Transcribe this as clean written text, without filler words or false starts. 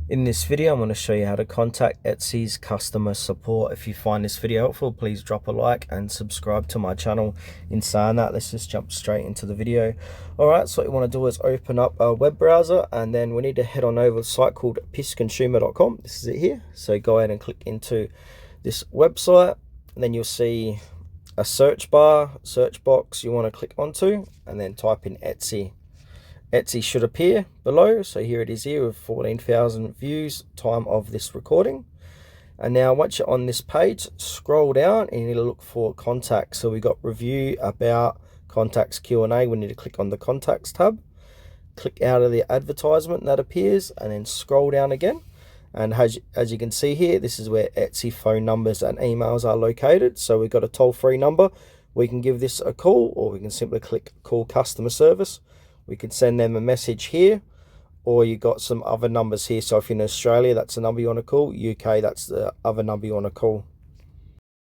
In this video, I'm going to show you how to contact Etsy's customer support. If you find this video helpful, please drop a like and subscribe to my channel. In saying that, let's just jump straight into the video. Alright, so what you want to do is open up a web browser, and then we need to head on over to a site called pissconsumer.com. This is it here. So go ahead and click into this website, and then you'll see a search box you want to click onto, and then type in Etsy. Etsy should appear below. So here it is here with 14,000 views time of this recording. And now once you're on this page, scroll down and you need to look for contacts. So we got review, about, contacts, Q&A. We need to click on the contacts tab. Click out of the advertisement that appears and then scroll down again. And as you can see here, this is where Etsy phone numbers and emails are located. So we've got a toll-free number. We can give this a call, or we can simply click call customer service. We can send them a message here, or you got some other numbers here. So if you're in Australia, that's the number you want to call. UK, that's the other number you want to call.